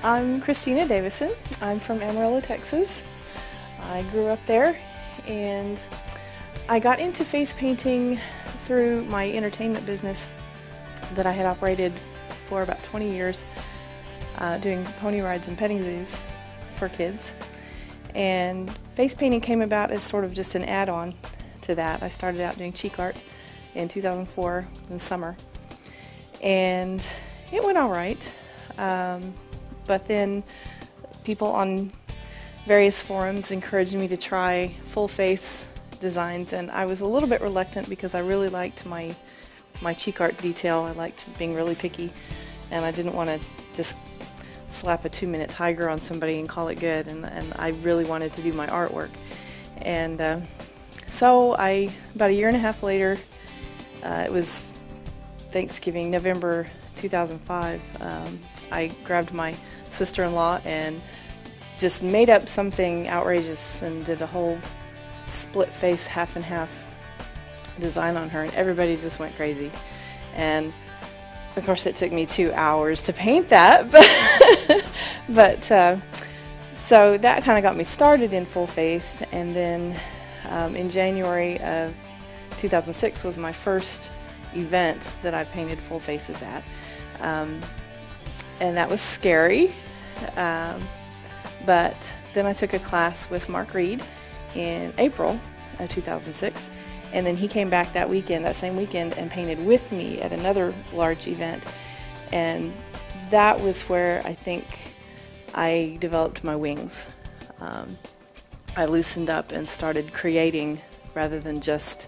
I'm Christina Davison. I'm from Amarillo, Texas. I grew up there, and I got into face painting through my entertainment business that I had operated for about 20 years, doing pony rides and petting zoos for kids. And face painting came about as sort of just an add-on to that. I started out doing cheek art in 2004 in summer, and it went all right. But then people on various forums encouraged me to try full face designs, and I was a little bit reluctant because I really liked my cheek art detail. I liked being really picky, and I didn't want to just slap a 2-minute tiger on somebody and call it good, and I really wanted to do my artwork. And so about a year and a half later, it was Thanksgiving, November 2005, I grabbed my sister-in-law and just made up something outrageous and did a whole split face half and half design on her, and everybody just went crazy. And of course it took me 2 hours to paint that, but so that kind of got me started in full face. And then in January of 2006 was my first event that I painted full faces at. And that was scary, but then I took a class with Mark Reed in April of 2006, and then he came back that weekend, that same weekend, and painted with me at another large event. And that was where I think I developed my wings. I loosened up and started creating rather than just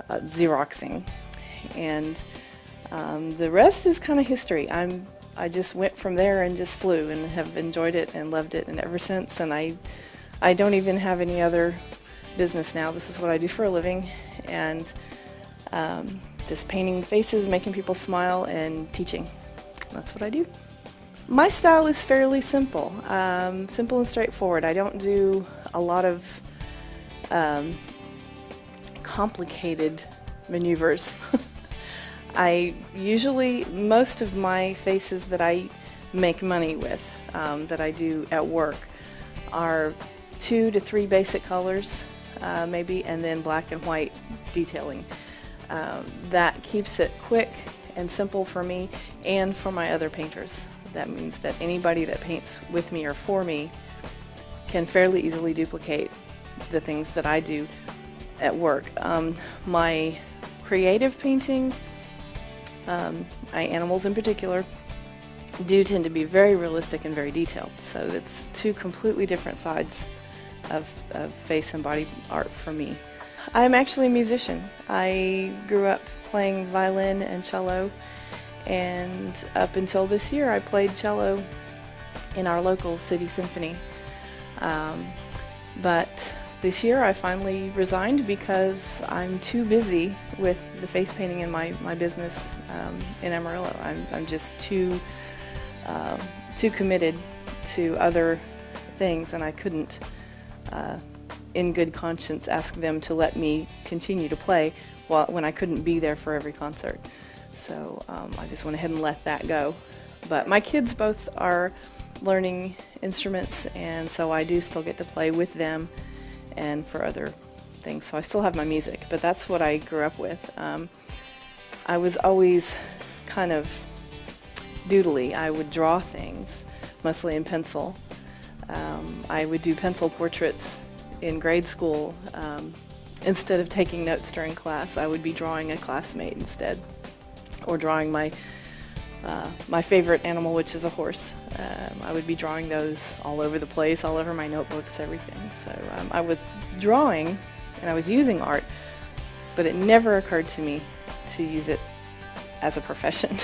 Xeroxing. And the rest is kind of history. I just went from there and just flew and have enjoyed it and loved it, and ever since. And I don't even have any other business now. This is what I do for a living, and just painting faces, making people smile, and teaching. That's what I do. My style is fairly simple, simple and straightforward. I don't do a lot of complicated maneuvers. Most of my faces that I make money with, that I do at work, are 2 to 3 basic colors, maybe, and then black and white detailing. That keeps it quick and simple for me and for my other painters. That means that anybody that paints with me or for me can fairly easily duplicate the things that I do at work. My creative painting, my animals in particular, do tend to be very realistic and very detailed. So it's 2 completely different sides of face and body art for me. I'm actually a musician. I grew up playing violin and cello, and up until this year I played cello in our local city symphony. But this year I finally resigned because I'm too busy with the face painting in my business in Amarillo. I'm just too committed to other things, and I couldn't in good conscience ask them to let me continue to play when I couldn't be there for every concert. So I just went ahead and let that go. But my kids both are learning instruments, and so I do still get to play with them and for other things. So I still have my music, but that's what I grew up with. I was always kind of doodly. I would draw things, mostly in pencil. I would do pencil portraits in grade school. Instead of taking notes during class, I would be drawing a classmate instead, or drawing my favorite animal, which is a horse. I would be drawing those all over the place, all over my notebooks, everything. So I was drawing and I was using art, but it never occurred to me to use it as a profession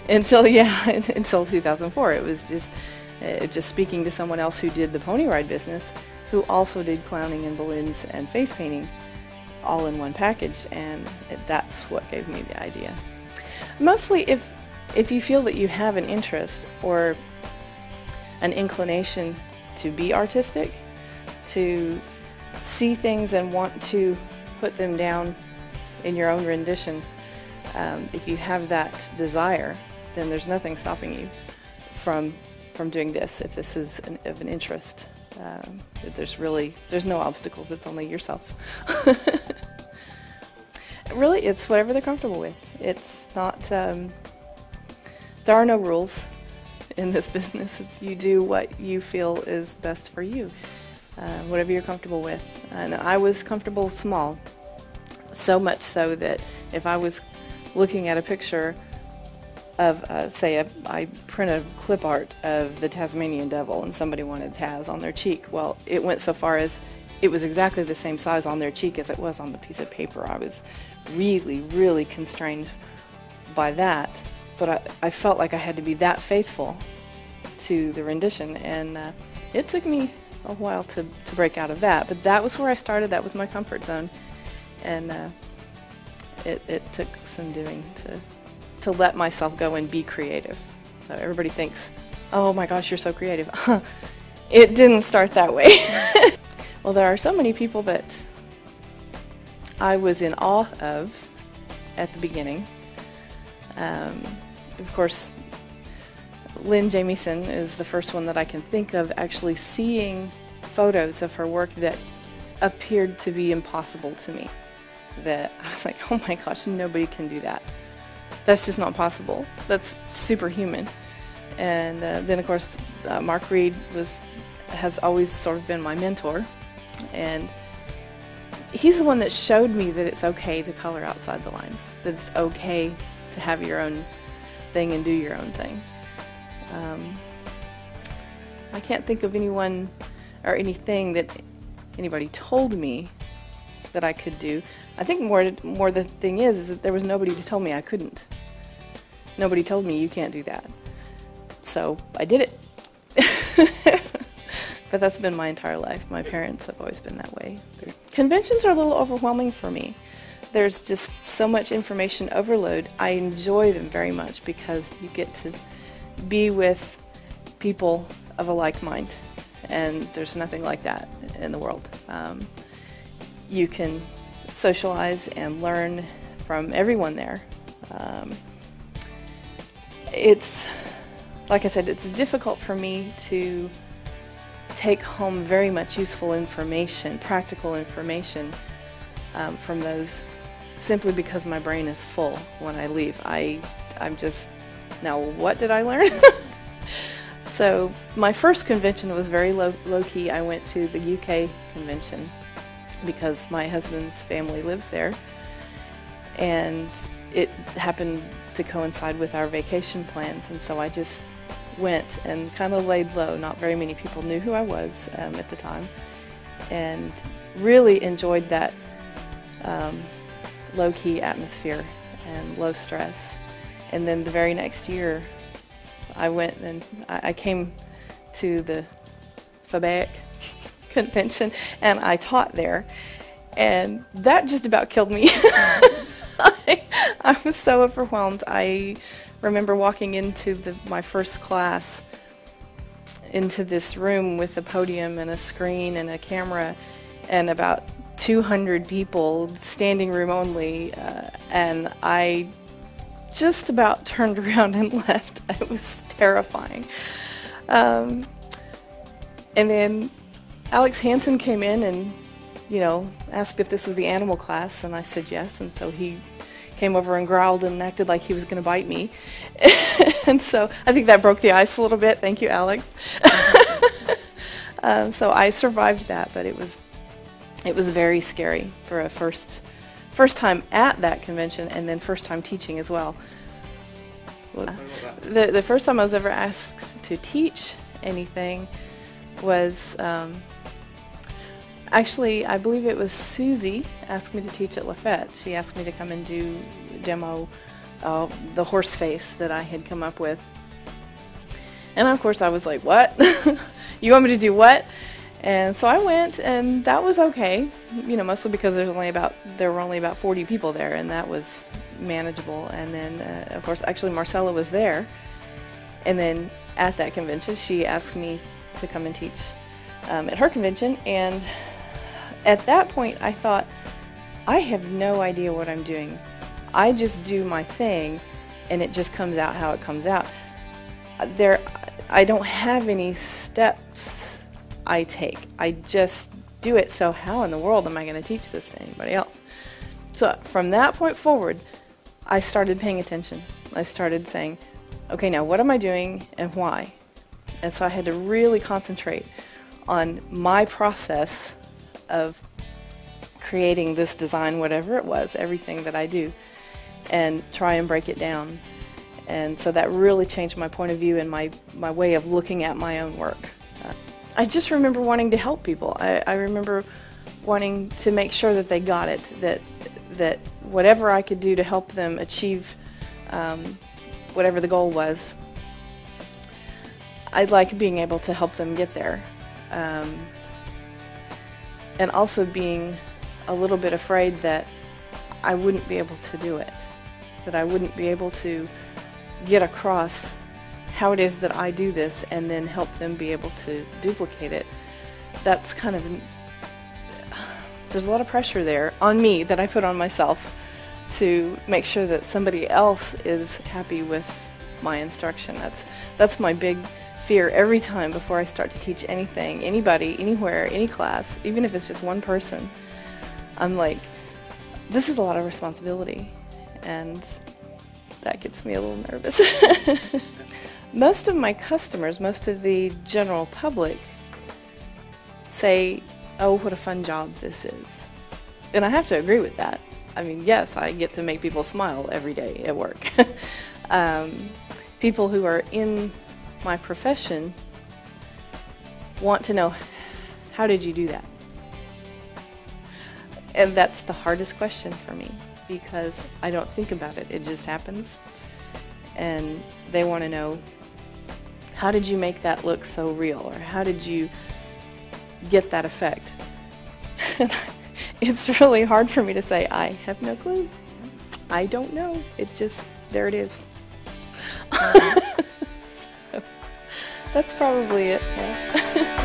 until 2004. It was just speaking to someone else who did the pony ride business, who also did clowning and balloons and face painting all in one package, and that's what gave me the idea. Mostly if you feel that you have an interest or an inclination to be artistic, to see things and want to put them down in your own rendition, if you have that desire, then there's nothing stopping you from from doing this if this is of an interest. There's no obstacles, it's only yourself. Really, it's whatever they're comfortable with. It's not, there are no rules in this business. You do what you feel is best for you, whatever you're comfortable with. And I was comfortable small, so much so that if I was looking at a picture of, say, I printed clip art of the Tasmanian devil and somebody wanted Taz on their cheek. Well, it went so far as it was exactly the same size on their cheek as it was on the piece of paper. I was really, really constrained by that, but I felt like I had to be that faithful to the rendition, and it took me a while to break out of that, but that was where I started. That was my comfort zone, and it took some doing to let myself go and be creative. So everybody thinks, oh my gosh, you're so creative. It didn't start that way. Well, there are so many people that I was in awe of at the beginning. Of course, Lynn Jamieson is the first one that I can think of actually seeing photos of her work that appeared to be impossible to me. That I was like, oh my gosh, nobody can do that. That's just not possible. That's superhuman. And then, of course, Mark Reed has always sort of been my mentor. And he's the one that showed me that it's okay to color outside the lines, that it's okay to have your own thing and do your own thing. I can't think of anyone or anything that anybody told me that I could do. I think more the thing is that there was nobody to tell me I couldn't. Nobody told me you can't do that. So I did it. But that's been my entire life. My parents have always been that way. Conventions are a little overwhelming for me. There's just so much information overload. I enjoy them very much because you get to be with people of a like mind, and there's nothing like that in the world. You can socialize and learn from everyone there. It's, like I said, it's difficult for me to take home very much useful information, practical information from those, simply because my brain is full when I leave. I'm just, now what did I learn? So my first convention was very low-key. I went to the UK convention because my husband's family lives there, and it happened to coincide with our vacation plans, and so I just went and kind of laid low. Not very many people knew who I was at the time, and really enjoyed that low-key atmosphere and low stress. And then the very next year I went and I came to the FABAIC convention, and I taught there, and that just about killed me. I was so overwhelmed. I remember walking into my first class, into this room with a podium and a screen and a camera and about 200 people, standing room only, and I just about turned around and left. It was terrifying. And then Alex Hansen came in and, asked if this was the animal class, and I said yes, and so he came over and growled and acted like he was going to bite me. And so I think that broke the ice a little bit. Thank you, Alex. So I survived that, but it was very scary for a first time at that convention, and then first time teaching as well. The first time I was ever asked to teach anything was actually, I believe it was Susie asked me to teach at Lafayette. She asked me to come and demo the horse face that I had come up with. And of course I was like, what? You want me to do what? And so I went, and that was okay, mostly because there were only about 40 people there, and that was manageable. And then, of course, actually Marcela was there, and then at that convention she asked me to come and teach at her convention, and at that point I thought, I have no idea what I'm doing. I just do my thing, and it just comes out how it comes out. I don't have any steps I take. I just do it, so how in the world am I going to teach this to anybody else? So from that point forward, I started paying attention. I started saying, okay, now what am I doing and why? And so I had to really concentrate on my process of creating this design, whatever it was, everything that I do, and try and break it down. And so that really changed my point of view and my way of looking at my own work. I just remember wanting to help people. I remember wanting to make sure that they got it, that whatever I could do to help them achieve whatever the goal was, I'd like being able to help them get there. And also being a little bit afraid that I wouldn't be able to do it, that I wouldn't be able to get across how it is that I do this and then help them be able to duplicate it. That's kind of, there's a lot of pressure there on me that I put on myself to make sure that somebody else is happy with my instruction. That's my big fear every time before I start to teach anything, anybody, anywhere, any class, even if it's just one person. I'm like, this is a lot of responsibility, and that gets me a little nervous. Most of my customers, most of the general public say, oh, what a fun job this is. And I have to agree with that. I mean, yes, I get to make people smile every day at work. People who are in my profession want to know, how did you do that? And that's the hardest question for me, because I don't think about it. It just happens. And they want to know, how did you make that look so real? Or how did you get that effect? It's really hard for me to say, I have no clue. I don't know. It's just, there it is. So, that's probably it. Yeah.